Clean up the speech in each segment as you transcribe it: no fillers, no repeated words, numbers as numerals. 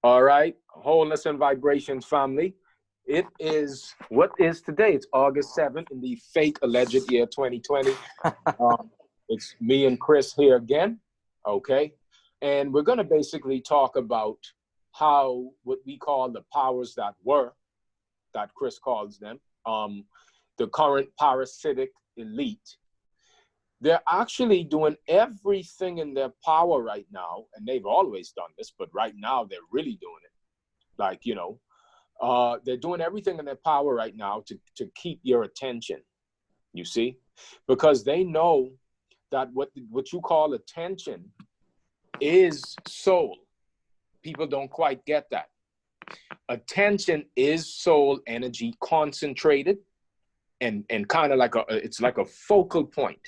All right, wholeness and vibrations family. It is what is today? It's August 7th in the fake alleged year 2020. Um, it's me and Chris here again. Okay. And we're going to basically talk about how what we call the powers that were, that Chris calls them, the current parasitic elite. They're actually doing everything in their power right now. And they've always done this, but right now they're really doing it. Like, they're doing everything in their power right now to keep your attention, you see, because they know that what you call attention is soul. People don't quite get that. Attention is soul energy concentrated and kind of like it's like a focal point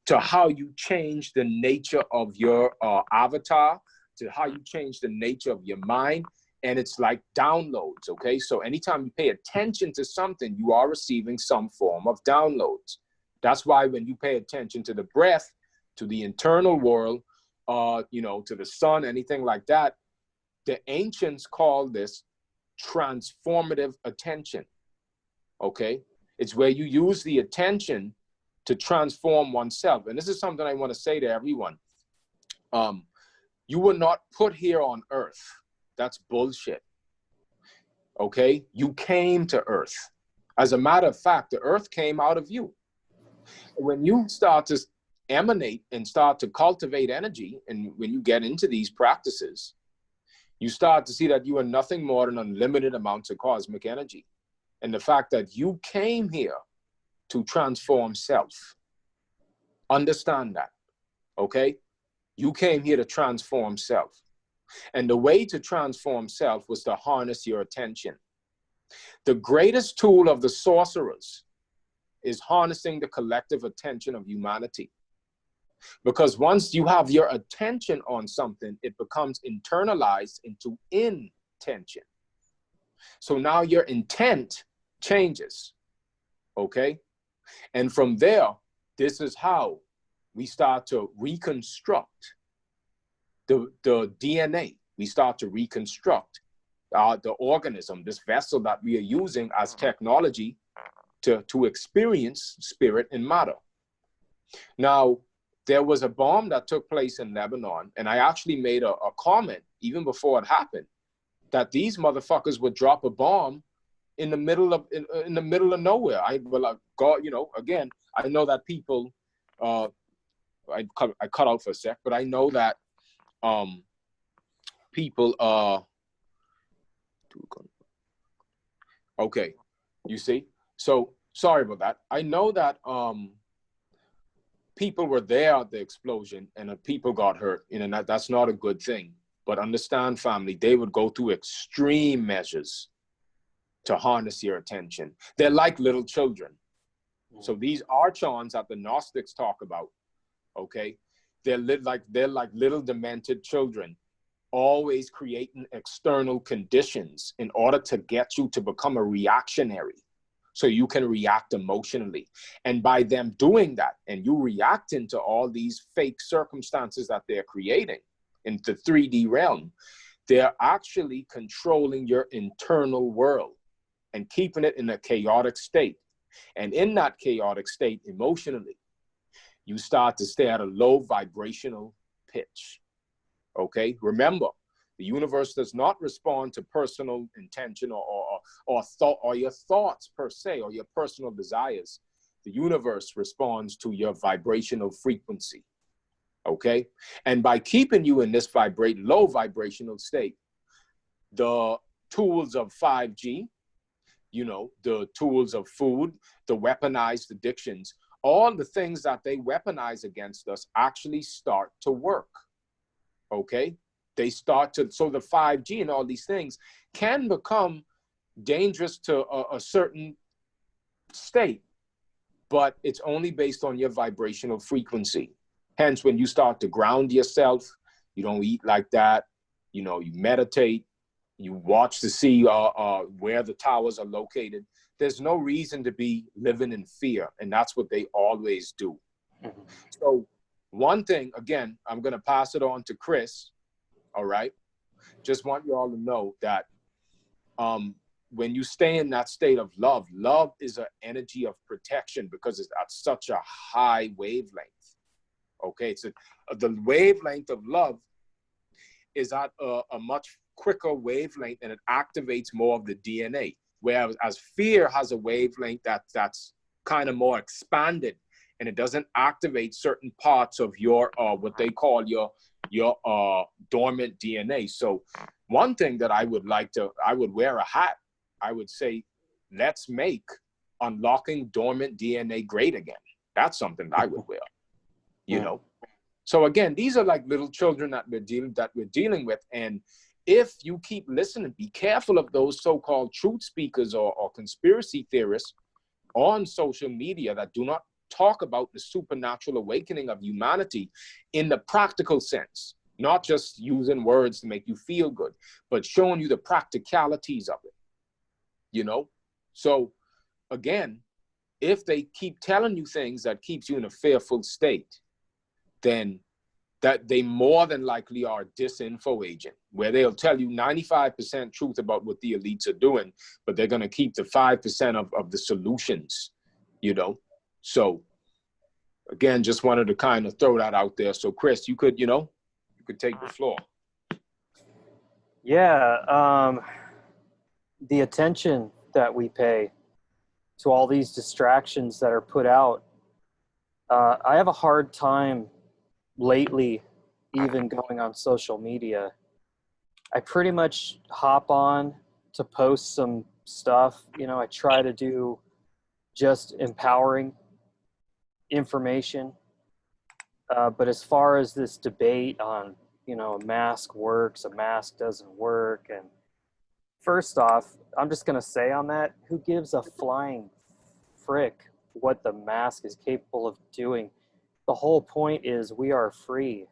to how you change the nature of your avatar, to how you change the nature of your mind. And it's like downloads, okay? So anytime you pay attention to something, you are receiving some form of downloads. That's why when you pay attention to the breath, to the internal world, to the sun, anything like that, the ancients call this transformative attention, okay? It's where you use the attention to transform oneself. And this is something I want to say to everyone. You were not put here on earth. That's bullshit. Okay? You came to earth. As a matter of fact, the earth came out of you. When you start to emanate and start to cultivate energy, and when you get into these practices, you start to see that you are nothing more than unlimited amounts of cosmic energy. And the fact that you came here to transform self. Understand that, okay? You came here to transform self. And the way to transform self was to harness your attention. The greatest tool of the sorcerers is harnessing the collective attention of humanity. Because once you have your attention on something, it becomes internalized into intention. So now your intent changes, okay? And from there, this is how we start to reconstruct the DNA. We start to reconstruct the organism, this vessel that we are using as technology to experience spirit and matter. Now, there was a bomb that took place in Lebanon, and I actually made a comment even before it happened that these motherfuckers would drop a bomb in the middle of nowhere. God, again, I know that people. I cut out for a sec, but I know that people. Okay, you see. So sorry about that. I know that people were there at the explosion, and people got hurt. That's not a good thing. But understand, family, they would go through extreme measures to harness your attention. They're like little children. So these archons that the Gnostics talk about, okay, they're like little demented children, always creating external conditions in order to get you to become a reactionary, so you can react emotionally. And by them doing that, and you reacting to all these fake circumstances that they're creating in the 3D realm, they're actually controlling your internal world and keeping it in a chaotic state. And in that chaotic state, emotionally, you start to stay at a low vibrational pitch. Okay? Remember, the universe does not respond to personal intention or thought or your thoughts per se or your personal desires. The universe responds to your vibrational frequency. Okay? And by keeping you in this low vibrational state, the tools of 5G, the tools of food, the weaponized addictions, all the things that they weaponize against us actually start to work. Okay? They start to, so the 5G and all these things can become dangerous to a certain state, but it's only based on your vibrational frequency. Hence, when you start to ground yourself, you don't eat like that, you meditate, you watch to see where the towers are located. There's no reason to be living in fear, and that's what they always do. Mm-hmm. So one thing, again, I'm going to pass it on to Chris, all right? just want you all to know that when you stay in that state of love, love is an energy of protection because it's at such a high wavelength. Okay, so the wavelength of love is at a much quicker wavelength, and it activates more of the DNA. Whereas as fear has a wavelength that's kind of more expanded, and it doesn't activate certain parts of your what they call your dormant DNA. So one thing that I would wear a hat. I would say, let's make unlocking dormant DNA great again. That's something that I would wear, you know. So again, these are like little children that we're dealing with. And if you keep listening, be careful of those so-called truth speakers or conspiracy theorists on social media that do not talk about the supernatural awakening of humanity in the practical sense, not just using words to make you feel good, but showing you the practicalities of it. You know, so again, if they keep telling you things that keeps you in a fearful state, then that they more than likely are a disinfo agent, where they'll tell you 95% truth about what the elites are doing, but they're going to keep the 5% of the solutions, you know. So again, just wanted to kind of throw that out there. So Chris, you could take the floor. Yeah. The attention that we pay to all these distractions that are put out. I have a hard time lately even going on social media. I pretty much hop on to post some stuff. You know, I try to do just empowering information. But as far as this debate on, you know, a mask works, a mask doesn't work, and first off, I'm just going to say on that, who gives a flying frick what the mask is capable of doing? The whole point is we are free.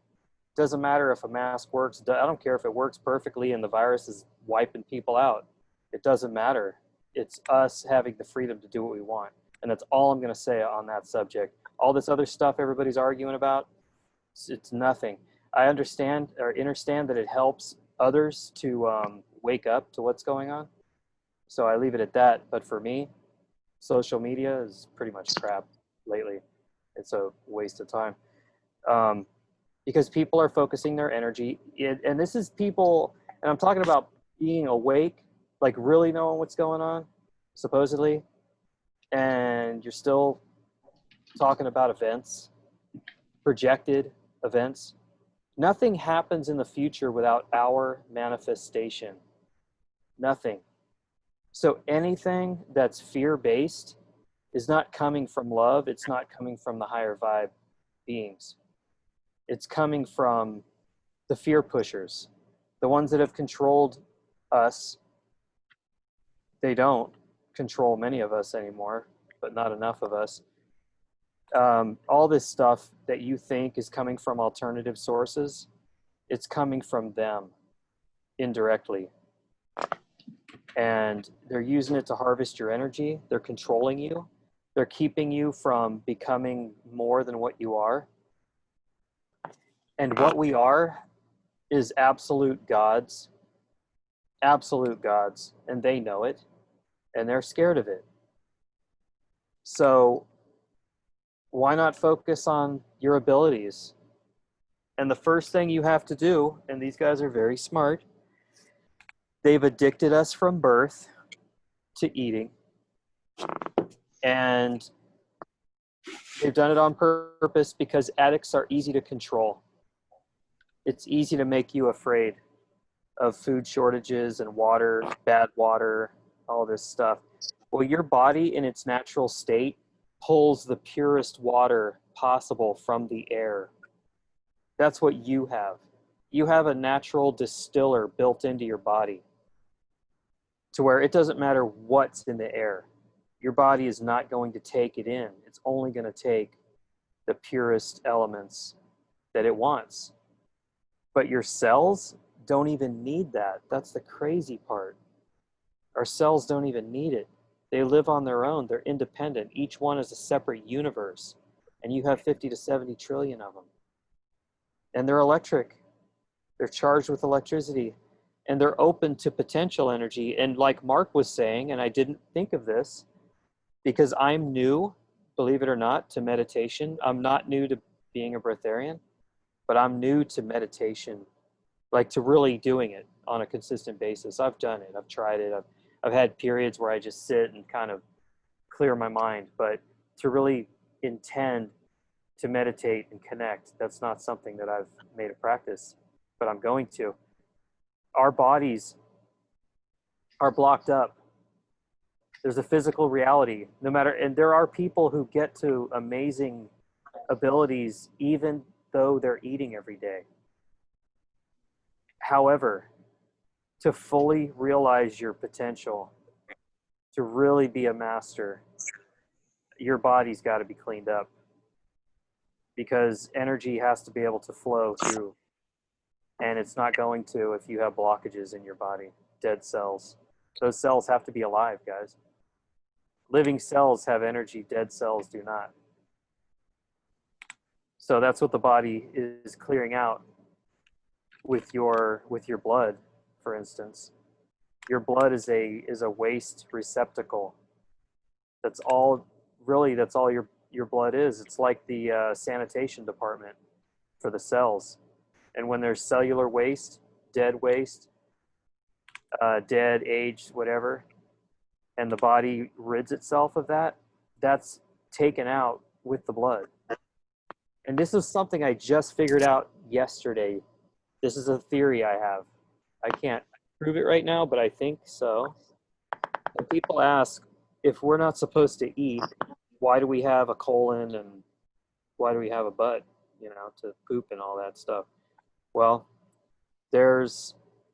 Doesn't matter if a mask works. I don't care if it works perfectly and the virus is wiping people out. It doesn't matter. It's us having the freedom to do what we want. And that's all I'm going to say on that subject. All this other stuff everybody's arguing about, it's nothing. I understand that it helps others to wake up to what's going on. So I leave it at that. But for me, social media is pretty much crap lately. It's a waste of time. Because people are focusing their energy. And this is people, and I'm talking about being awake, like really knowing what's going on, supposedly. And you're still talking about events, projected events. Nothing happens in the future without our manifestation. Nothing. So anything that's fear-based is not coming from love. It's not coming from the higher vibe beings. It's coming from the fear pushers, the ones that have controlled us. They don't control many of us anymore, but not enough of us. All this stuff that you think is coming from alternative sources, it's coming from them indirectly. And they're using it to harvest your energy. They're controlling you. They're keeping you from becoming more than what you are. And what we are is absolute gods. Absolute gods. And they know it. And they're scared of it. So why not focus on your abilities? And the first thing you have to do, and these guys are very smart, they've addicted us from birth to eating. And they've done it on purpose because addicts are easy to control. It's easy to make you afraid of food shortages and water, bad water, all this stuff. Well, your body in its natural state pulls the purest water possible from the air. That's what you have. You have a natural distiller built into your body to where it doesn't matter what's in the air. Your body is not going to take it in. It's only going to take the purest elements that it wants. But your cells don't even need that. That's the crazy part. Our cells don't even need it. They live on their own. They're independent. Each one is a separate universe. And you have 50 to 70 trillion of them. And they're electric. They're charged with electricity. and they're open to potential energy. And like Mark was saying, and I didn't think of this because I'm new, believe it or not, to meditation. I'm not new to being a breatharian, but I'm new to meditation, like to really doing it on a consistent basis. I've done it. I've tried it. I've had periods where I just sit and kind of clear my mind, but to really intend to meditate and connect, that's not something that I've made a practice, but I'm going to. Our bodies are blocked up. There's a physical reality, no matter, and there are people who get to amazing abilities even though they're eating every day. However, to fully realize your potential, to really be a master, your body's got to be cleaned up, because energy has to be able to flow through, and it's not going to if you have blockages in your body, dead cells. Those cells have to be alive, guys. Living cells have energy, dead cells do not. So that's what the body is clearing out with your blood, for instance. Your blood is a waste receptacle. That's all your blood is. It's like the sanitation department for the cells. And when there's cellular waste, dead, aged, whatever, and the body rids itself of that, that's taken out with the blood. And this is something I just figured out yesterday. This is a theory I have. I can't prove it right now, but I think so. And people ask, if we're not supposed to eat, why do we have a colon and why do we have a butt, to poop and all that stuff? Well,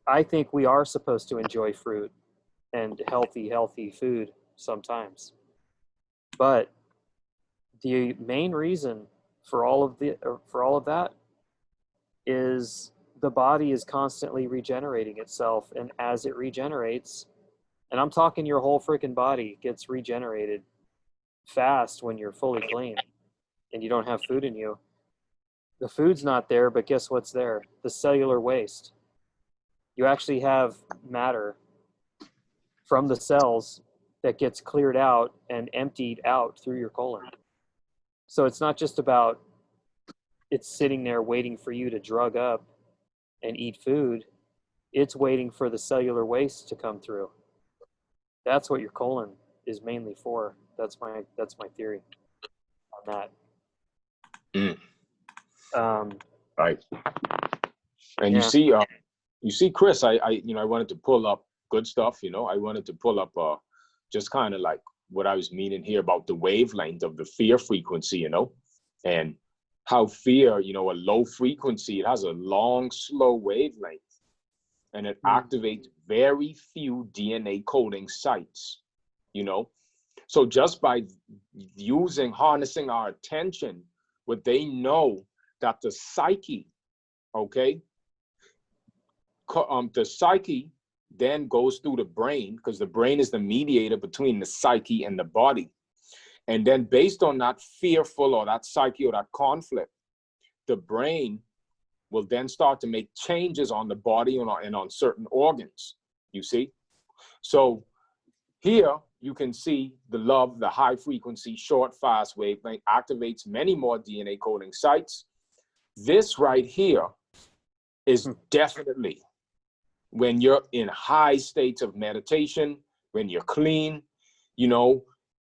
I think we are supposed to enjoy fruit and healthy food sometimes. But the main reason for all of that is the body is constantly regenerating itself, and as it regenerates, and I'm talking your whole freaking body gets regenerated fast when you're fully clean and you don't have food in you. The food's not there, but guess what's there? The cellular waste. You actually have matter from the cells that gets cleared out and emptied out through your colon. So it's not just about it's sitting there waiting for you to drug up and eat food. It's waiting for the cellular waste to come through. That's what your colon is mainly for. That's my theory on that. Right. And yeah. you see, Chris, I wanted to pull up good stuff. I wanted to pull up just kind of like what I was meaning here about the wavelength of the fear frequency, and how fear, a low frequency, it has a long, slow wavelength, and it activates very few DNA coding sites, So just by harnessing our attention, what they know that the psyche, okay, the psyche then goes through the brain, because the brain is the mediator between the psyche and the body. And then based on that fearful or that psyche or that conflict, the brain will then start to make changes on the body and on certain organs, you see? So here you can see the high frequency, short, fast wavelength activates many more DNA coding sites. This right here is definitely when you're in high states of meditation, when you're clean,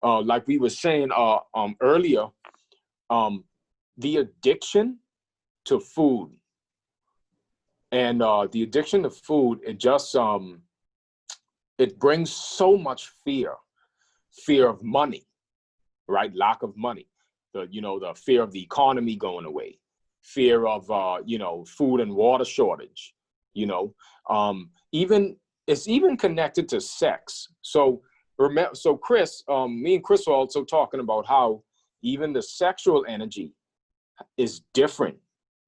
like we were saying earlier, the addiction to food and the addiction to food, it just it brings so much fear of money, right? Lack of money, the fear of the economy going away, fear of food and water shortage, it's even connected to sex. So Chris, me and Chris were also talking about how even the sexual energy is different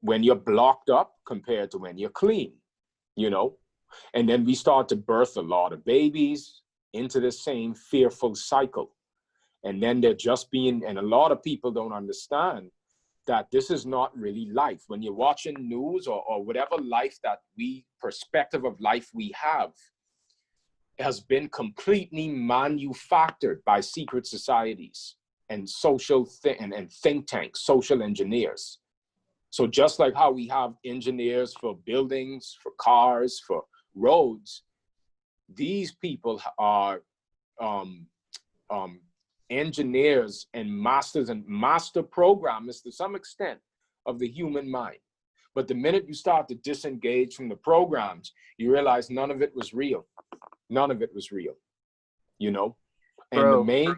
when you're blocked up compared to when you're clean, and then we start to birth a lot of babies into the same fearful cycle. And then and a lot of people don't understand that this is not really life. When you're watching news or whatever life that we perspective of life we have has been completely manufactured by secret societies and and think tanks, social engineers. So just like how we have engineers for buildings, for cars, for roads, these people are engineers and masters and master programmers to some extent of the human mind. But the minute you start to disengage from the programs, you realize none of it was real. None of it was real, you know? And Bro, the main...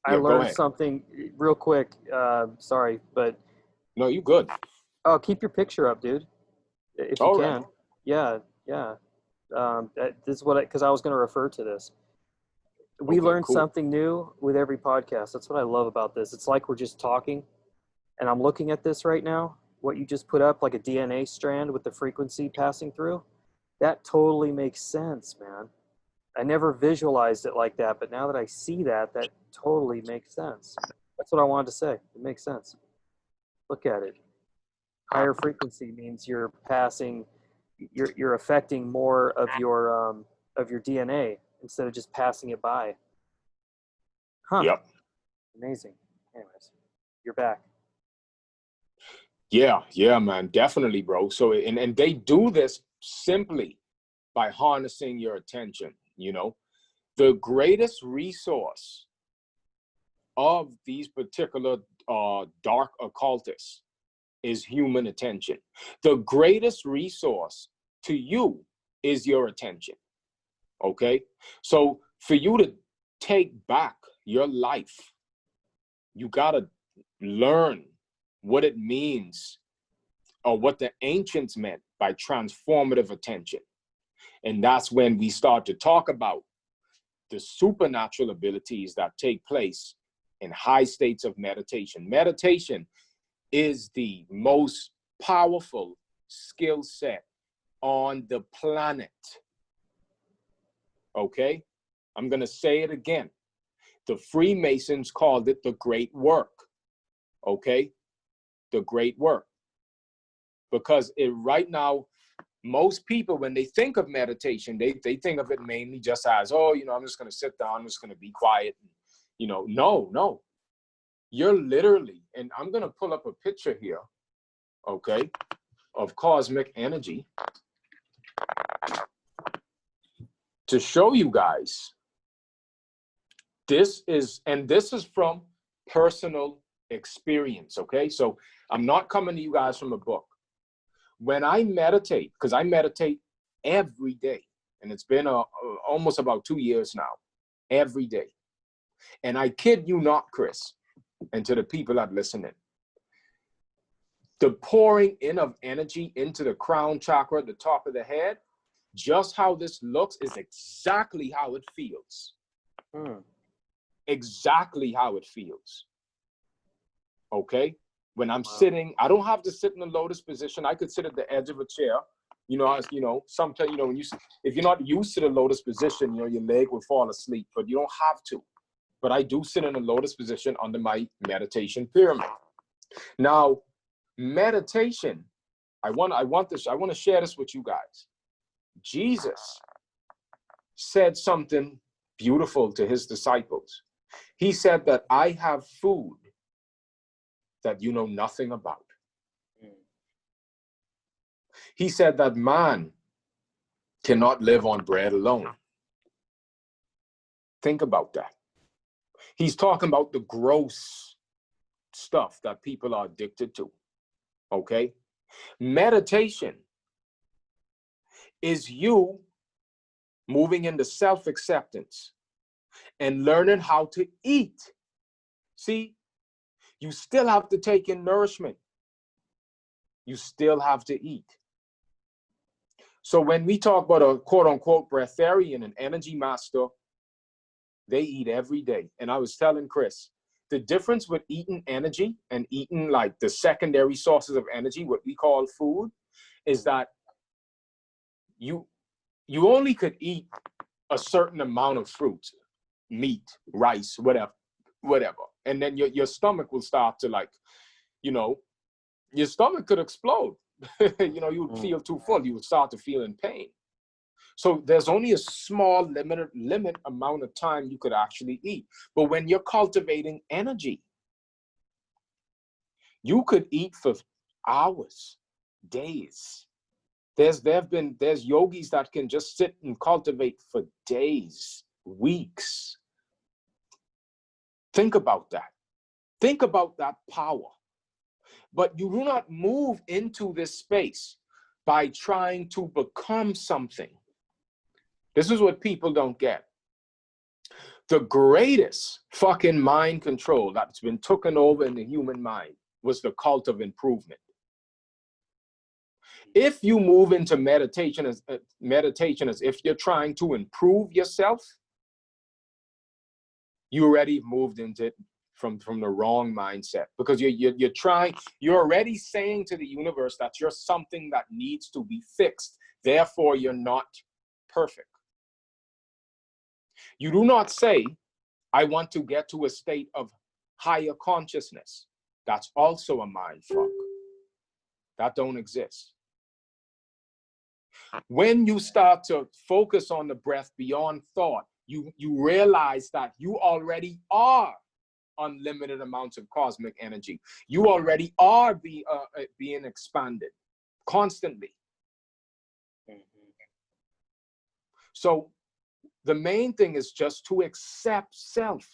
I Yeah, go learned ahead. something real quick. Sorry, but No, you good. oh, keep your picture up, dude, if you All can. right. Yeah, yeah. This is what because I was going to refer to this. We Okay, learn cool. something new with every podcast. That's what I love about this. It's like we're just talking, and I'm looking at this right now. What you just put up, like a DNA strand with the frequency passing through, that totally makes sense, man. I never visualized it like that, but now that I see that, that totally makes sense. That's what I wanted to say. It makes sense. Look at it. Higher frequency means you're passing, you're affecting more of your DNA instead of just passing it by. Huh. Yep. Amazing. Anyways, you're back. Yeah, man, definitely, bro. So, and they do this simply by harnessing your attention, you know? The greatest resource of these particular dark occultists is human attention. The greatest resource to you is your attention, okay? So for you to take back your life, you gotta learn what it means or what the ancients meant by transformative attention. And that's when we start to talk about the supernatural abilities that take place in high states of meditation. Meditation is the most powerful skill set on the planet. Okay? I'm going to say it again. The Freemasons called it the great work. Okay? The great work. Because right now, most people, when they think of meditation, they think of it mainly just as, oh, you know, I'm just going to sit down, I'm just going to be quiet. You know, no. You're literally, and I'm going to pull up a picture here, okay, of cosmic energy to show you guys. This is from personal experience, okay? So I'm not coming to you guys from a book. When I meditate, because I meditate every day, and it's been almost about 2 years now, every day. And I kid you not, Chris, and to the people that listen in, the pouring in of energy into the crown chakra at the top of the head, just how this looks is exactly how it feels. Exactly how it feels. Okay? When I'm sitting, I don't have to sit in a lotus position. I could sit at the edge of a chair. You know, sometimes, you know, if you're not used to the lotus position, you know, your leg will fall asleep, but you don't have to. But I do sit in a lotus position under my meditation pyramid. Now, meditation, I want to share this with you guys. Jesus said something beautiful to his disciples. He said that I have food that you know nothing about. He said that man cannot live on bread alone. Think about that. He's talking about the gross stuff that people are addicted to, okay? Meditation is you moving into self-acceptance and learning how to eat. See, you still have to take in nourishment. You still have to eat. So when we talk about a quote-unquote breatharian, an energy master, they eat every day. And I was telling Chris, the difference with eating energy and eating like the secondary sources of energy, what we call food, is that you only could eat a certain amount of fruits, meat, rice, whatever. And then your stomach will start to, like, you know, your stomach could explode You know, you would feel too full. You would start to feel in pain. So there's only a small limit amount of time you could actually eat. But when you're cultivating energy, you could eat for hours, days. There's yogis that can just sit and cultivate for days, weeks. Think about that. Think about that power. But you do not move into this space by trying to become something. This is what people don't get. The greatest fucking mind control that's been taken over in the human mind was the cult of improvement. If you move into meditation as if you're trying to improve yourself, you already moved into it from the wrong mindset, because you're already saying to the universe that you're something that needs to be fixed. Therefore, you're not perfect. You do not say, I want to get to a state of higher consciousness. That's also a mind fuck. That don't exist. When you start to focus on the breath beyond thought, you realize that you already are unlimited amounts of cosmic energy. You already are being expanded constantly. So the main thing is just to accept self.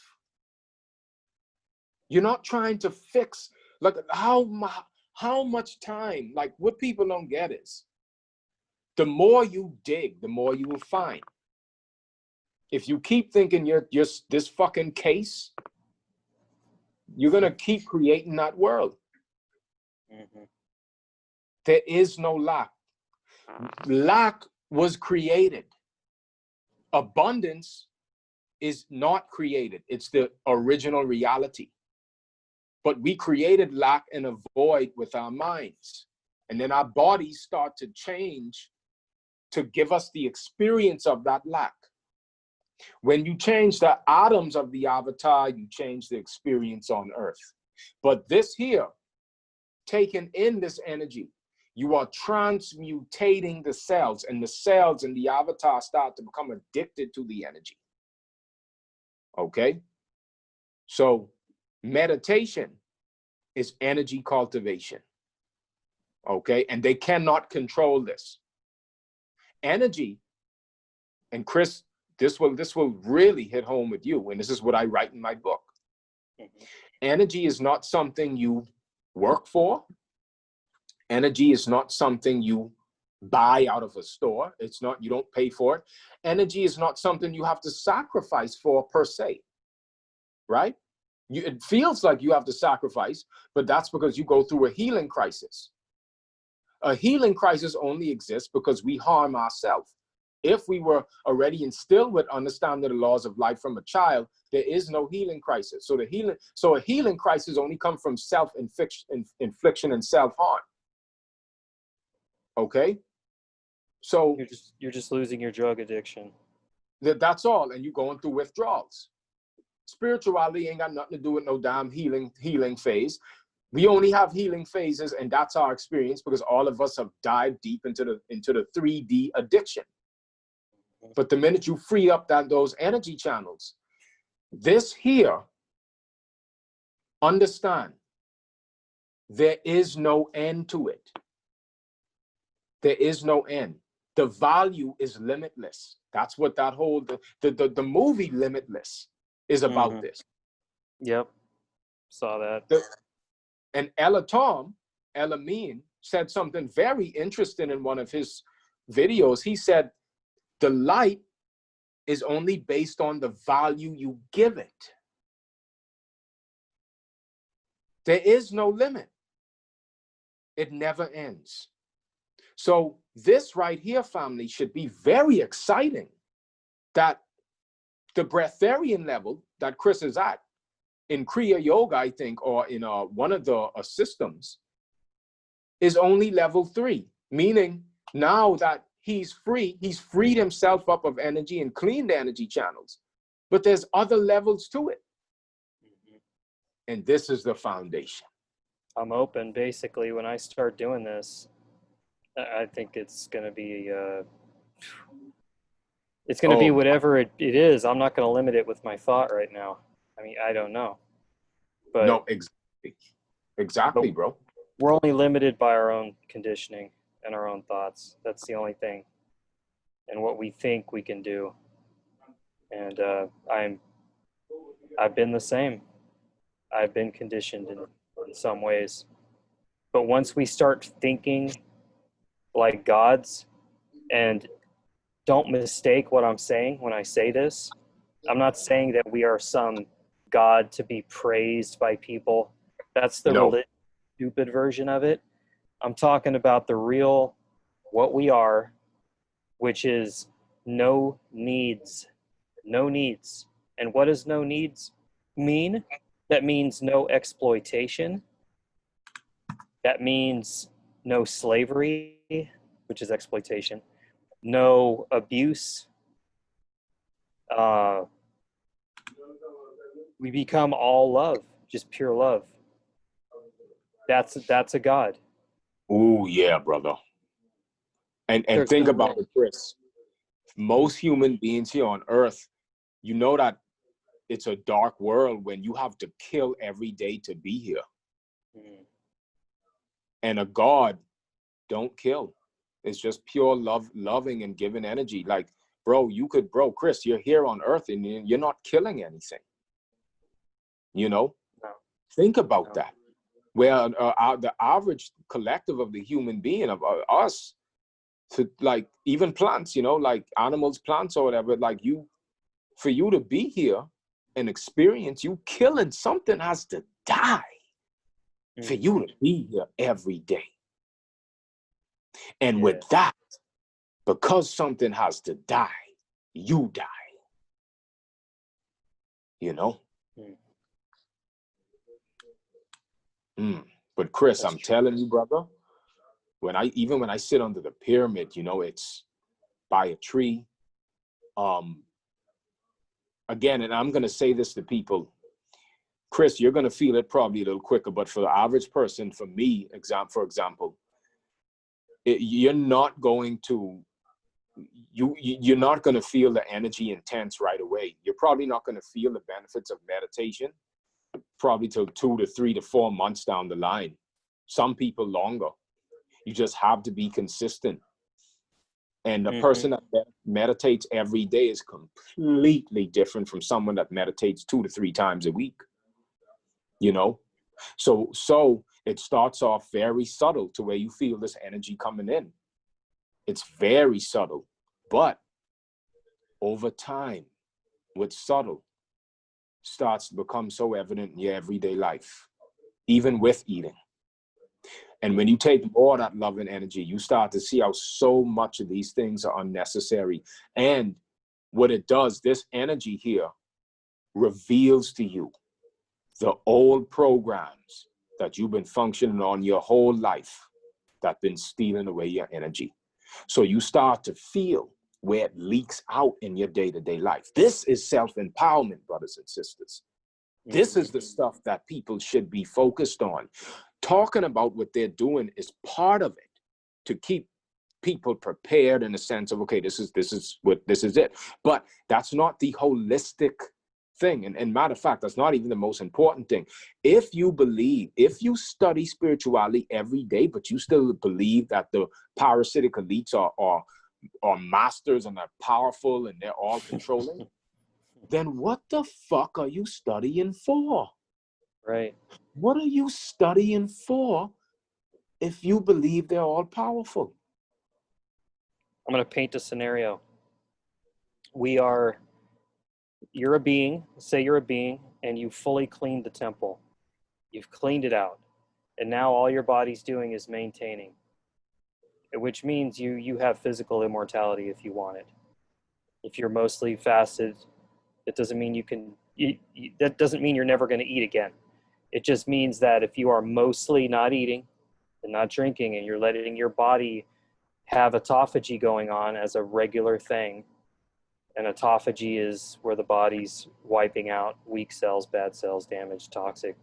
You're not trying to fix, like how much time, like what people don't get is, the more you dig, the more you will find. If you keep thinking you're just this fucking case, you're gonna keep creating that world. There is no lack. Lack was created. Abundance is not created. It's the original reality. But we created lack and a void with our minds. And then our bodies start to change to give us the experience of that lack. When you change the atoms of the avatar, you change the experience on earth. But this here, taking in this energy, you are transmutating the cells, and the cells in the avatar start to become addicted to the energy. Okay? So meditation is energy cultivation. Okay? And they cannot control this. Energy, and Chris, this will really hit home with you, and this is what I write in my book. Energy is not something you work for. Energy is not something you buy out of a store. It's not, you don't pay for it. Energy is not something you have to sacrifice for per se, right? It feels like you have to sacrifice, but that's because you go through a healing crisis. A healing crisis only exists because we harm ourselves. If we were already instilled with understanding the laws of life from a child, there is no healing crisis. So a healing crisis only comes from self-infliction and self-harm. Okay? So you're just losing your drug addiction. That's all, and you're going through withdrawals. Spirituality ain't got nothing to do with no damn healing phase. We only have healing phases, and that's our experience because all of us have dived deep into the 3D addiction. But the minute you free up those energy channels, this here, understand, there is no end to it. There is no end. The value is limitless. That's what that whole, the movie Limitless is about this. Yep. Saw that. And Elamine said something very interesting in one of his videos. He said, the light is only based on the value you give it. There is no limit. It never ends. So this right here, family, should be very exciting that the breatharian level that Chris is at in Kriya Yoga, I think, or in one of the systems, is only level 3, meaning now that he's freed himself up of energy and cleaned the energy channels. But there's other levels to it. And this is the foundation. I'm open, basically, when I start doing this. I think it's going to be Oh, whatever it is. I'm not going to limit it with my thought right now. I mean, I don't know, but no, exactly, but bro. we're only limited by our own conditioning and our own thoughts. That's the only thing, and what we think we can do. And I've been the same. I've been conditioned in some ways. But once we start thinking like gods, and don't mistake what I'm saying when I say this, I'm not saying that we are some god to be praised by people. That's the No, religious, stupid version of it. I'm talking about the real, what we are, which is no needs. No needs. And what does no needs mean? That means no exploitation. That means no slavery, which is exploitation. No abuse. Uh, we become all love, just pure love. That's a God. oh yeah, brother. And There's think no about way. it, Chris. Most human beings here on Earth, you know that it's a dark world when you have to kill every day to be here. Mm. And a God don't kill. It's just pure love, loving and giving energy. Like, bro, Chris, you're here on Earth and you're not killing anything. You know, No, think about no. that. Where the average collective of the human being of us, to like even plants, you know, like animals, plants, or whatever, like for you to be here and experience, you killing something has to die for Mm. you to be here every day. And Yeah. with that, because something has to die, you die, you know? Mm. Mm. But Chris, That's I'm true. telling you, brother, when I sit under the pyramid, you know, it's by a tree. Um, Again, and I'm gonna say this to people, Chris, you're gonna feel it probably a little quicker, but for the average person, for me, for example, you're not going to you're not going to feel the energy intense right away. You're probably not going to feel the benefits of meditation probably till 2 to 3 to 4 months down the line. Some people longer. You just have to be consistent. And the Mm-hmm. person that meditates every day is completely different from someone that meditates 2 to 3 times a week. You know, so it starts off very subtle to where you feel this energy coming in. It's very subtle, but over time, what's subtle starts to become so evident in your everyday life, even with eating. And when you take more of that love and energy, you start to see how so much of these things are unnecessary. And what it does, this energy here reveals to you the old programs that you've been functioning on your whole life that been stealing away your energy. So you start to feel where it leaks out in your day-to-day life. This is self-empowerment, brothers and sisters. This Mm-hmm. is the stuff that people should be focused on. Talking about what they're doing is part of it to keep people prepared in the sense of, okay, this is it. But that's not the holistic thing. And matter of fact, that's not even the most important thing. If you study spirituality every day, but you still believe that the parasitic elites are masters and are powerful and they're all controlling, then what the fuck are you studying for? Right. What are you studying for if you believe they're all powerful? I'm going to paint a scenario. You're a being, say you're a being, and you fully cleaned the temple. You've cleaned it out. And now all your body's doing is maintaining, which means you have physical immortality if you want it. If you're mostly fasted, it doesn't mean that doesn't mean you're never going to eat again. It just means that if you are mostly not eating and not drinking and you're letting your body have autophagy going on as a regular thing, and autophagy is where the body's wiping out weak cells, bad cells, damaged, toxic.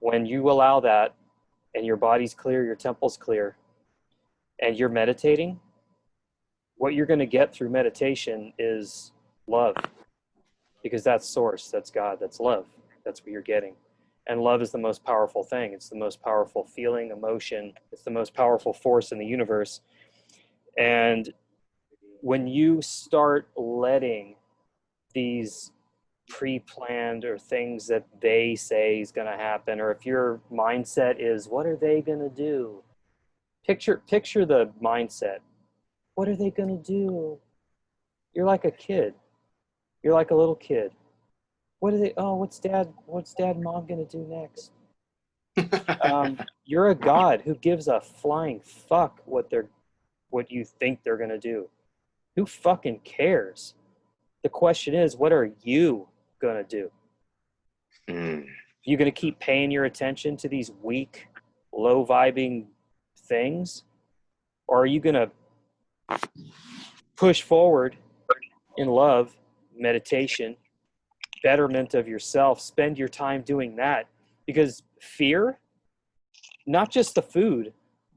When you allow that and your body's clear, your temple's clear, and you're meditating, what you're going to get through meditation is love, because that's source, that's God, that's love. That's what you're getting. And love is the most powerful thing. It's the most powerful feeling, emotion. It's the most powerful force in the universe. And when you start letting these pre-planned or things that they say is going to happen, or if your mindset is, what are they going to do? Picture the mindset. What are they going to do? You're like a kid. You're like a little kid. What are they? Oh, what's dad and mom going to do next? You're a god who gives a flying fuck what you think they're going to do. Who fucking cares? The question is, what are you going to do? You going to keep paying your attention to these weak, low vibing things? Or are you going to push forward in love, meditation, betterment of yourself, spend your time doing that? Because fear, not just the food,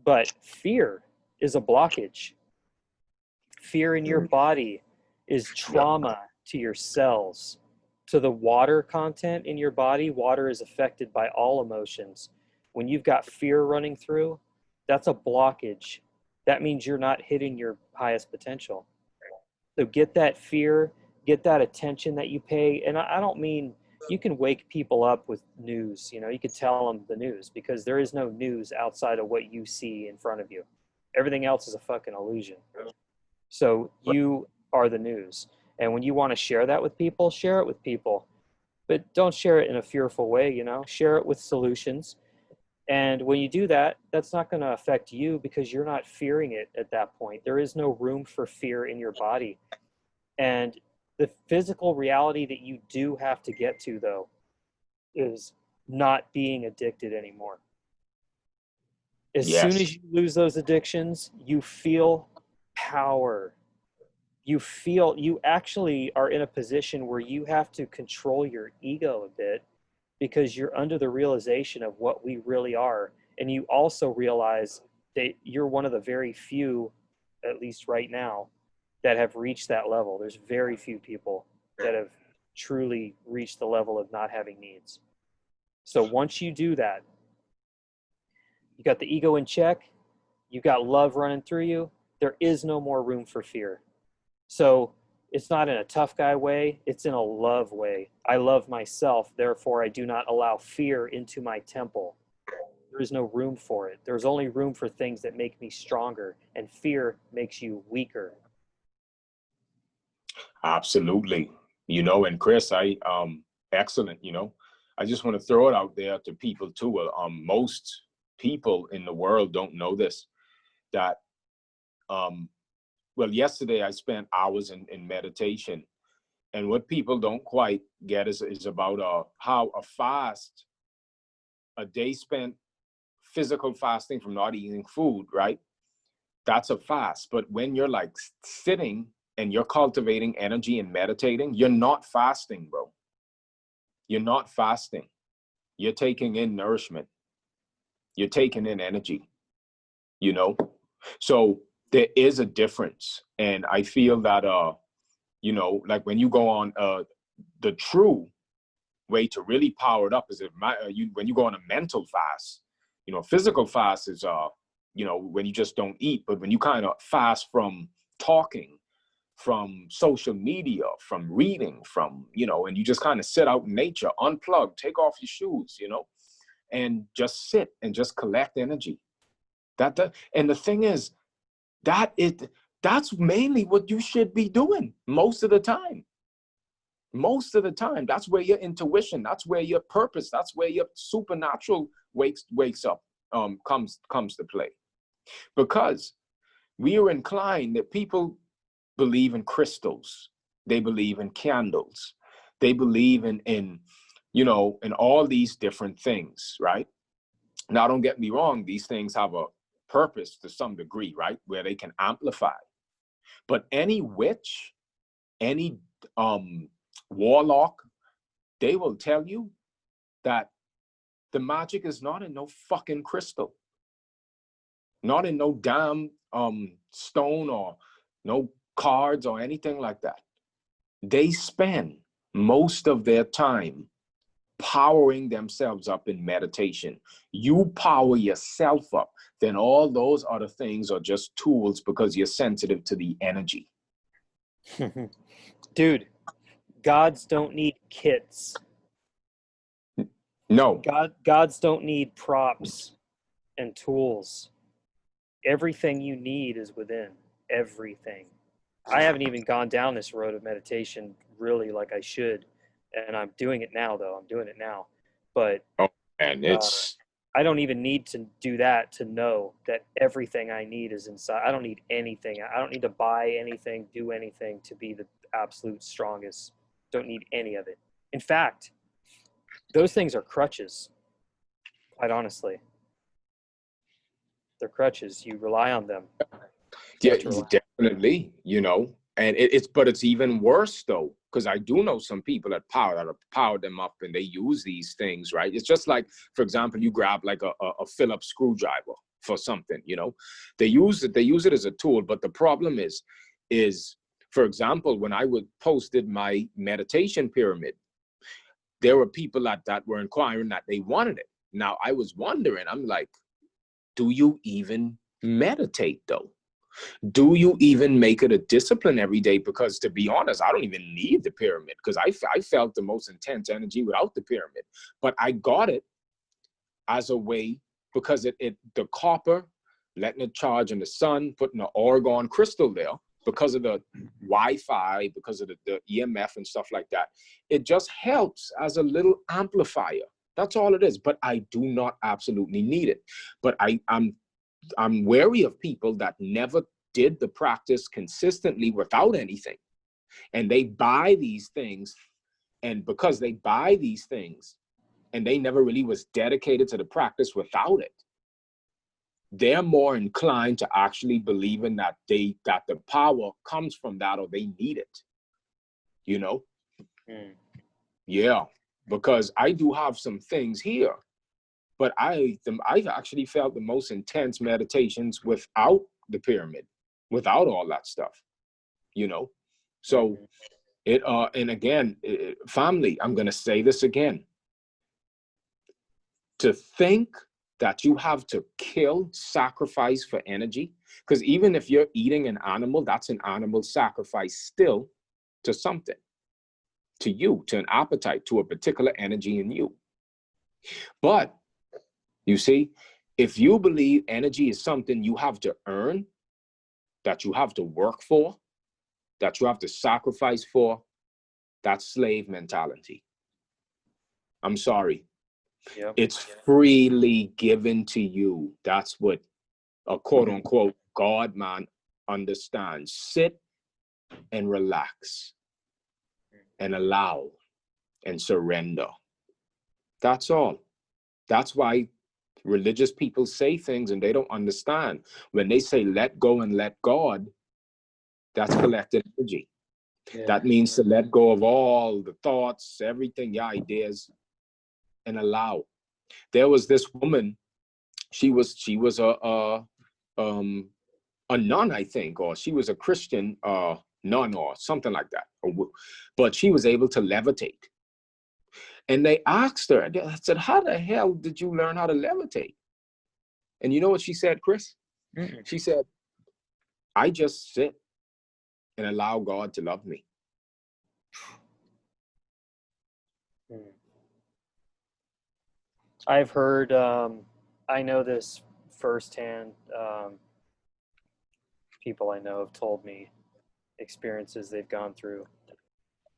but fear is a blockage. Fear in your body is trauma to your cells, to the water content in your body. Water is affected by all emotions. When you've got fear running through, that's a blockage. That means you're not hitting your highest potential. So get that fear, get that attention that you pay. And I don't mean you can wake people up with news. You know, you could tell them the news, because there is no news outside of what you see in front of you. Everything else is a fucking illusion. So you are the news. And when you want to share that with people, share it with people. But don't share it in a fearful way, you know, share it with solutions. And when you do that, that's not going to affect you, because you're not fearing it at that point. There is no room for fear in your body. And the physical reality that you do have to get to, though, is not being addicted anymore. As soon as you lose those addictions, you feel power. You actually are in a position where you have to control your ego a bit, because you're under the realization of what we really are. And you also realize that you're one of the very few, at least right now, that have reached that level. There's very few people that have truly reached the level of not having needs. So once you do that, you got the ego in check, you got love running through you, there is no more room for fear. So it's not in a tough guy way, it's in a love way. I love myself, therefore I do not allow fear into my temple. There is no room for it. There's only room for things that make me stronger, and fear makes you weaker. Absolutely. You know, and Chris, excellent, you know. I just want to throw it out there to people too. Most people in the world don't know this, that well, yesterday I spent hours in meditation, and what people don't quite get is about how a day spent physical fasting from not eating food, right? That's a fast. But when you're like sitting and you're cultivating energy and meditating, you're not fasting, bro. You're not fasting. You're taking in nourishment. You're taking in energy, you know? So there is a difference. And I feel that, you know, like when you go on the true way to really power it up is when you go on a mental fast. You know, physical fast is, you know, when you just don't eat. But when you kind of fast from talking, from social media, from reading, from, you know, and you just kind of sit out in nature, unplug, take off your shoes, you know, and just sit and just collect energy. And the thing is, that's mainly what you should be doing most of the time. Most of the time, that's where your intuition, that's where your purpose, that's where your supernatural wakes up, comes to play. Because we are inclined that people believe in crystals, they believe in candles, they believe in you know, in all these different things, right? Now, don't get me wrong, these things have a purpose to some degree, right? Where they can amplify. But any witch, any warlock, they will tell you that the magic is not in no fucking crystal, not in no damn stone or no cards or anything like that. They spend most of their time powering themselves up in meditation. You power yourself up, then all those other things are just tools because you're sensitive to the energy. Dude, gods don't need kits. No. Gods don't need props and tools. Everything you need is within. Everything. I haven't even gone down this road of meditation really like I should. And I'm doing it now, though. I'm doing it now. But and it's I don't even need to do that to know that everything I need is inside. I don't need anything. I don't need to buy anything, do anything to be the absolute strongest. Don't need any of it. In fact, those things are crutches, quite honestly. They're crutches. You rely on them. Yeah, definitely, and but it's even worse though, because I do know some people that power them up and they use these things, right? It's just like, for example, you grab like a Phillips screwdriver for something, they use it as a tool. But the problem is, for example, when I posted my meditation pyramid, there were people that were inquiring that they wanted it. Now I was wondering, I'm like, do you even meditate though? Do you even make it a discipline every day? Because to be honest, I don't even need the pyramid, because I felt the most intense energy without the pyramid. But I got it as a way, because the copper, letting it charge in the sun, putting the argon crystal there, because of the Wi-Fi, because of the EMF and stuff like that. It just helps as a little amplifier. That's all it is. But I do not absolutely need it. But I'm wary of people that never did the practice consistently without anything. And they buy these things. And because they buy these things and they never really was dedicated to the practice without it, they're more inclined to actually believe in that the power comes from that, or they need it, Yeah, because I do have some things here, but I've actually felt the most intense meditations without the pyramid, without all that stuff, So and again, family, I'm going to say this again. To think that you have to kill, sacrifice for energy, because even if you're eating an animal, that's an animal sacrifice still to something, to you, to an appetite, to a particular energy in you. But you see, if you believe energy is something you have to earn, that you have to work for, that you have to sacrifice for, that's slave mentality. I'm sorry. Yep. It's freely given to you. That's what a quote unquote God man understands. Sit and relax and allow and surrender. That's all. That's why religious people say things and they don't understand. When they say let go and let God, that's collected energy. Yeah. That means to let go of all the thoughts, everything, your ideas, and allow. There was this woman, she was a nun, I think, or she was a Christian nun or something like that. But she was able to levitate. And they asked her, I said, how the hell did you learn how to levitate? And you know what she said, Chris? Mm-mm. She said, I just sit and allow God to love me. I've heard, I know this firsthand. People I know have told me experiences they've gone through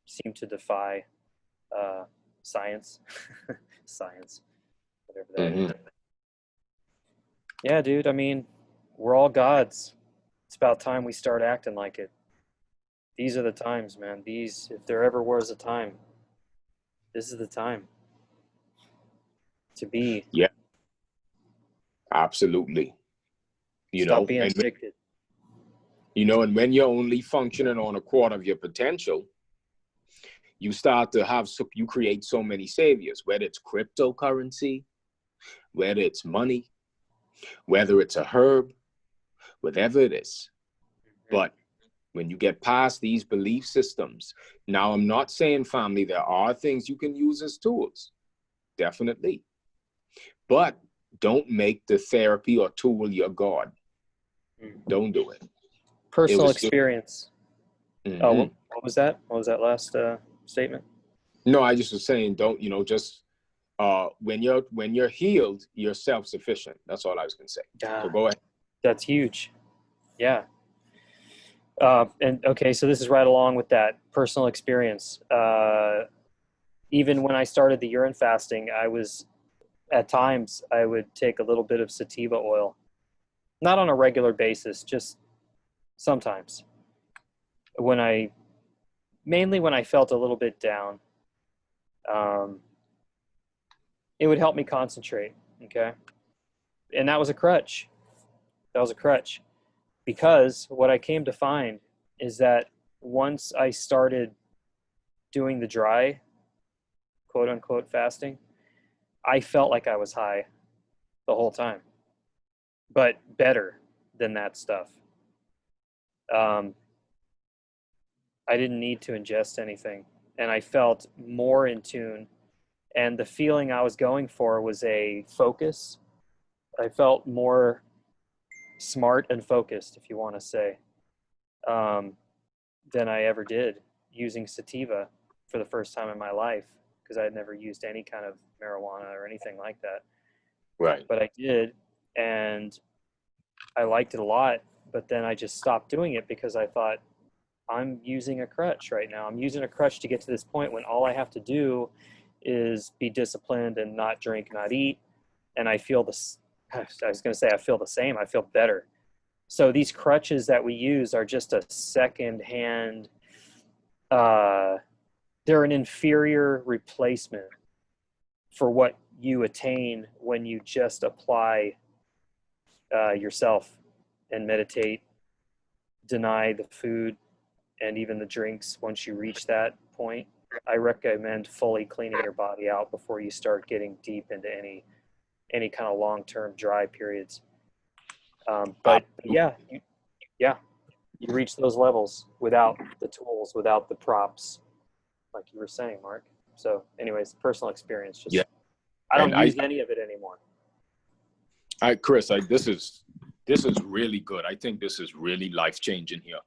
seem to defy science, whatever that is. Yeah, dude, I mean, we're all gods. It's about time we start acting like it. These are the times, man. If there ever was a time, this is the time to be. Yeah, absolutely. Stop being addicted. And when you're only functioning on a quarter of your potential, you start to you create so many saviors, whether it's cryptocurrency, whether it's money, whether it's a herb, whatever it is. But when you get past these belief systems, now I'm not saying, family, there are things you can use as tools, definitely. But don't make the therapy or tool your God. Don't do it. Personal experience. Mm-hmm. Oh, what was that? What was that last statement? No, I just was saying, don't, just when you're healed, you're self-sufficient. That's all I was going to say. So go ahead. That's huge. Yeah. And okay, so this is right along with that personal experience. Even when I started the urine fasting, at times I would take a little bit of sativa oil, not on a regular basis, just sometimes. Mainly when I felt a little bit down, it would help me concentrate. Okay. And that was a crutch. Because what I came to find is that once I started doing the dry, quote unquote, fasting, I felt like I was high the whole time, but better than that stuff. I didn't need to ingest anything, and I felt more in tune. And the feeling I was going for was a focus. I felt more smart and focused, if you want to say, than I ever did using sativa for the first time in my life, because I had never used any kind of marijuana or anything like that. Right. But I did, and I liked it a lot, but then I just stopped doing it because I thought, I'm using a crutch right now. I'm using a crutch to get to this point when all I have to do is be disciplined and not drink, not eat. And I feel I feel the same. I feel better. So these crutches that we use are just a second-hand, they're an inferior replacement for what you attain when you just apply yourself and meditate, deny the food and even the drinks. Once you reach that point, I recommend fully cleaning your body out before you start getting deep into any kind of long-term dry periods. But you reach those levels without the tools, without the props, like you were saying, Mark. So anyways, personal experience. I don't use any of it anymore. Chris, this is really good. I think this is really life-changing here,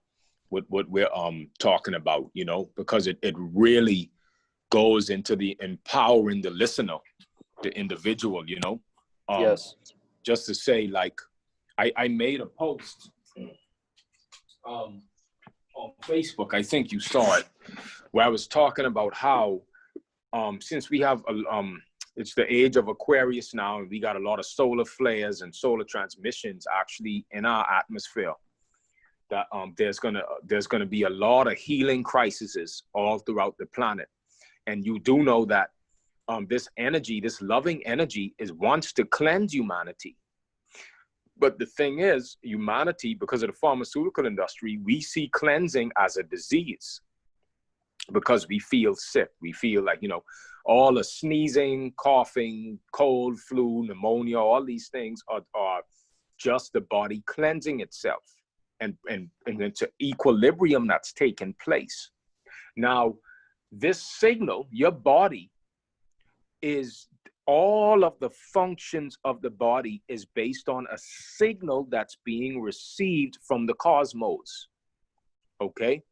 what we're talking about, because it really goes into the empowering the listener, the individual, Yes. Just to say, like, I made a post on Facebook, I think you saw it, where I was talking about how since we have it's the age of Aquarius now, and we got a lot of solar flares and solar transmissions actually in our atmosphere, that there's gonna be a lot of healing crises all throughout the planet. And you do know that this energy, this loving energy, wants to cleanse humanity. But the thing is, humanity, because of the pharmaceutical industry, we see cleansing as a disease, because we feel sick. We feel like, all the sneezing, coughing, cold, flu, pneumonia, all these things are just the body cleansing itself and it's an equilibrium that's taken place. Now, this signal, your body is, all of the functions of the body is based on a signal that's being received from the cosmos. Okay?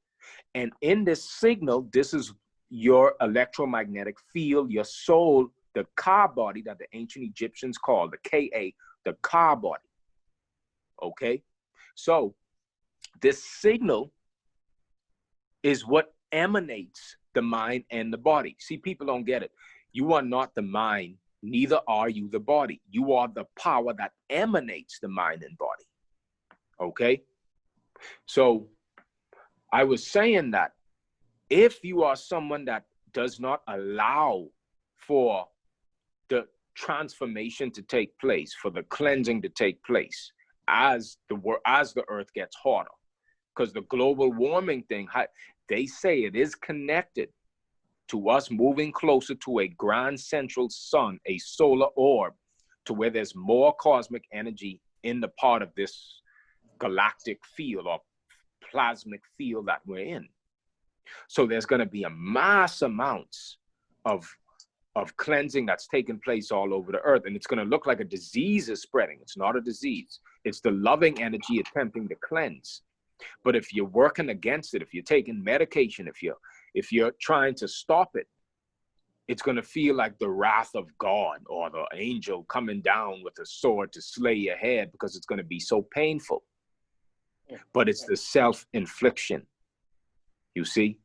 And in this signal, this is your electromagnetic field, your soul, the Ka body that the ancient Egyptians called the Ka, the Ka body. Okay? So this signal is what emanates the mind and the body. See, people don't get it. You are not the mind, neither are you the body. You are the power that emanates the mind and body. Okay? So I was saying that if you are someone that does not allow for the transformation to take place, for the cleansing to take place as the earth gets hotter, because the global warming thing, they say it is connected to us moving closer to a grand central sun, a solar orb, to where there's more cosmic energy in the part of this galactic field or plasmic field that we're in. So there's going to be a mass amounts of cleansing that's taking place all over the earth. And it's going to look like a disease is spreading. It's not a disease. It's the loving energy attempting to cleanse. But if you're working against it, if you're taking medication, if you're trying to stop it, it's going to feel like the wrath of God or the angel coming down with a sword to slay your head, because it's going to be so painful. But it's the self-infliction. You see?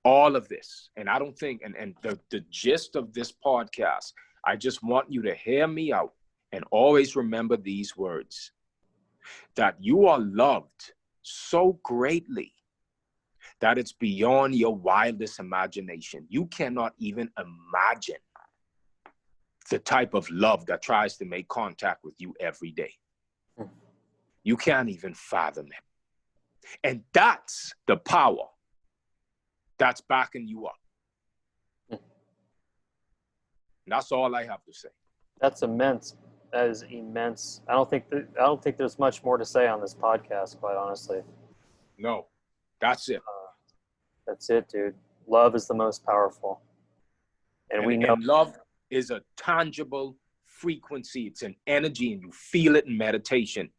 All of this. And I don't think, and the gist of this podcast, I just want you to hear me out and always remember these words, that you are loved so greatly that it's beyond your wildest imagination. You cannot even imagine the type of love that tries to make contact with you every day. You can't even fathom it. And that's the power that's backing you up. And that's all I have to say. That's immense. That is immense. I don't think there's much more to say on this podcast, quite honestly. No, that's it. That's it, dude. Love is the most powerful. And we know love is a tangible frequency. It's an energy, and you feel it in meditation.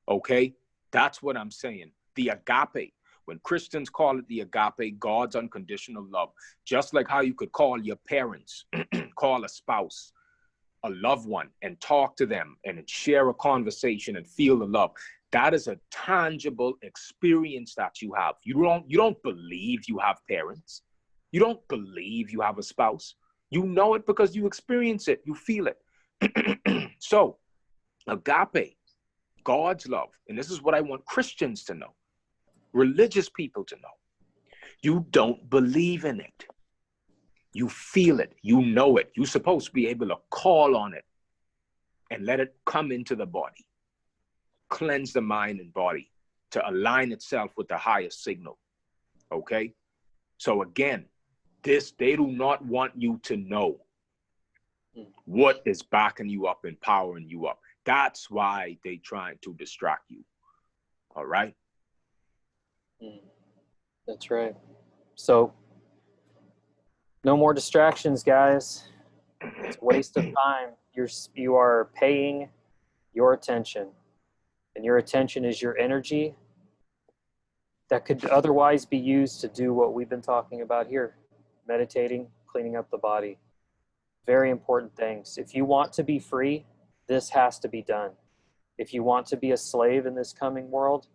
Okay? That's what I'm saying. The agape. When Christians call it the agape, God's unconditional love, just like how you could call your parents, call a spouse, a loved one, and talk to them and share a conversation and feel the love. That is a tangible experience that you have. You don't believe you have parents. You don't believe you have a spouse. You know it because you experience it. You feel it. So, agape, God's love, and this is what I want Christians to know, religious people to know. You don't believe in it. You feel it. You know it. You're supposed to be able to call on it and let it come into the body, cleanse the mind and body to align itself with the highest signal. Okay? So again, they do not want you to know what is backing you up and powering you up. That's why they trying to distract you. All right? That's right. So, no more distractions, guys. It's a waste of time. You are paying your attention, and your attention is your energy that could otherwise be used to do what we've been talking about here, meditating, cleaning up the body. Very important things. If you want to be free, this has to be done. If you want to be a slave in this coming world,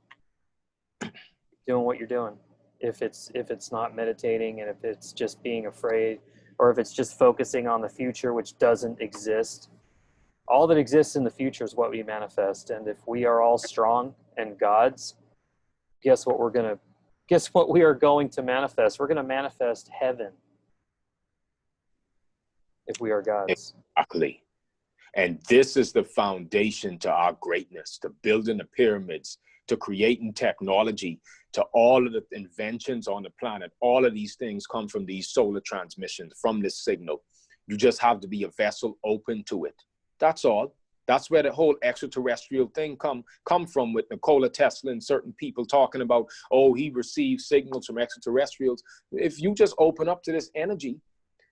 doing what you're doing. If it's not meditating, and if it's just being afraid, or if it's just focusing on the future, which doesn't exist. All that exists in the future is what we manifest. And if we are all strong and gods, guess what we are going to manifest? We're going to manifest heaven if we are gods. Exactly. And this is the foundation to our greatness, to building the pyramids, to creating technology, to all of the inventions on the planet. All of these things come from these solar transmissions, from this signal. You just have to be a vessel open to it. That's all. That's where the whole extraterrestrial thing come from, with Nikola Tesla and certain people talking about, oh, he received signals from extraterrestrials. If you just open up to this energy,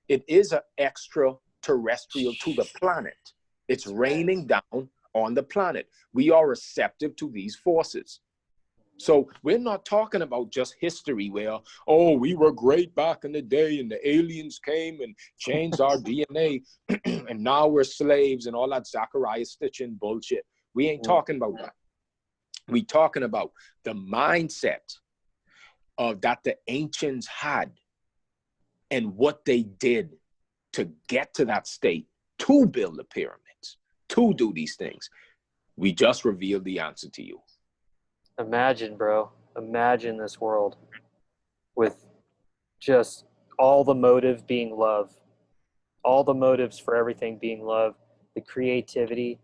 it is an extraterrestrial to the planet. It's raining down on the planet. We are receptive to these forces. So we're not talking about just history where, oh, we were great back in the day and the aliens came and changed our DNA and now we're slaves and all that Zachariah Stitchin bullshit. We ain't talking about that. We talking about the mindset of that the ancients had and what they did to get to that state, to build the pyramids, to do these things. We just revealed the answer to you. Imagine, bro. Imagine this world with just all the motive being love. All the motives for everything being love. The creativity,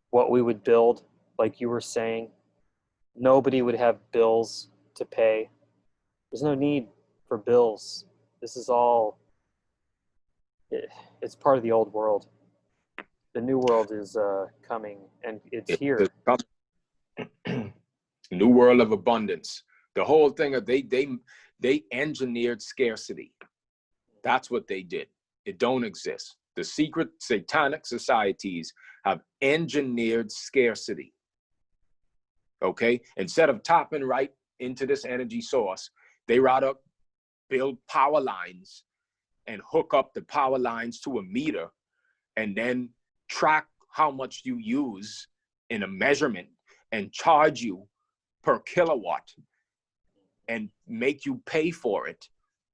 what we would build, like you were saying. Nobody would have bills to pay. There's no need for bills. This is all, it's part of the old world. The new world is coming, and it's here. New world of abundance. The whole thing of they engineered scarcity. That's what they did. It don't exist. The secret satanic societies have engineered scarcity. Okay? Instead of tapping right into this energy source, they rather build power lines and hook up the power lines to a meter and then track how much you use in a measurement and charge you per kilowatt and make you pay for it,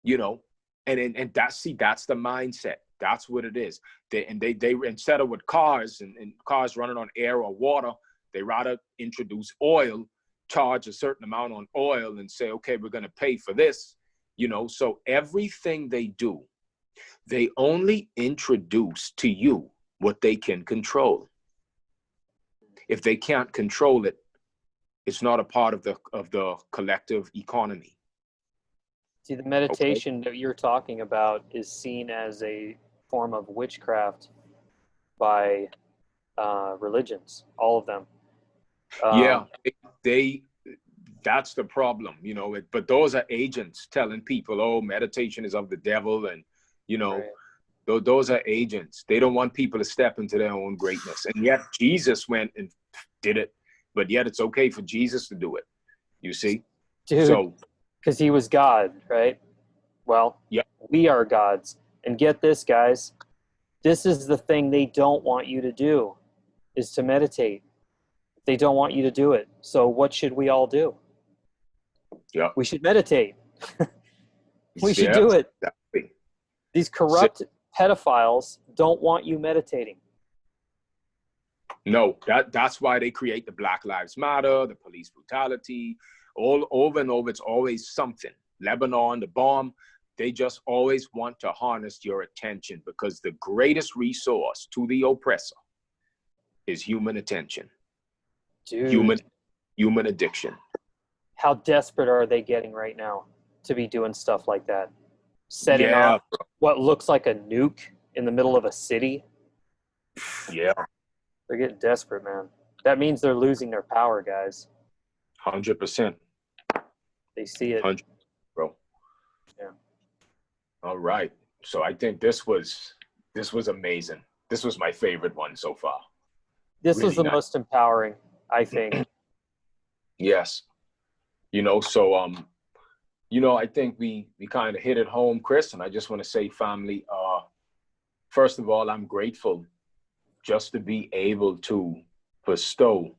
you know. And that's the mindset. That's what it is. They instead of with cars and cars running on air or water, they rather introduce oil, charge a certain amount on oil and say, okay, we're going to pay for this, you know. So everything they do, they only introduce to you what they can control. If they can't control it, it's not a part of the collective economy. See, the meditation that you're talking about is seen as a form of witchcraft by religions, all of them. Yeah, that's the problem, you know. But those are agents telling people, oh, meditation is of the devil, and you know, right. Those are agents. They don't want people to step into their own greatness, and yet Jesus went and did it. But yet it's okay for Jesus to do it. You see, dude. So, because he was God, right? Well, yeah, we are gods. And get this, guys. This is the thing they don't want you to do, is to meditate. They don't want you to do it. So what should we all do? Yeah. We should meditate. We should do it. Exactly. These corrupt pedophiles don't want you meditating. No, that's why they create the Black Lives Matter, the police brutality, all over and over. It's always something. Lebanon, the bomb. They just always want to harness your attention, because the greatest resource to the oppressor is human attention. Dude. Human addiction. How desperate are they getting right now to be doing stuff like that? Setting off what looks like a nuke in the middle of a city. Yeah. They're getting desperate, man. That means they're losing their power, guys. 100%. They see it. 100%, bro. Yeah. All right. So I think this was amazing. This was my favorite one so far. This was the most empowering, I think. Yes. You know, so you know, I think we kind of hit it home, Chris, and I just want to say, family, first of all, I'm grateful just to be able to bestow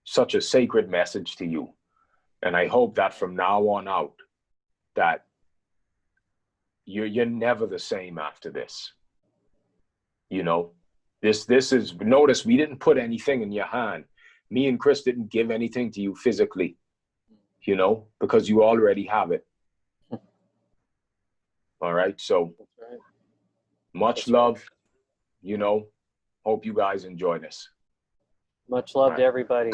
such a sacred message to you. And I hope that from now on out, that you're never the same after this. You know, this is, notice we didn't put anything in your hand. Me and Chris didn't give anything to you physically, you know, because you already have it. All right. So much love, you know, hope you guys enjoy this. Much love to everybody.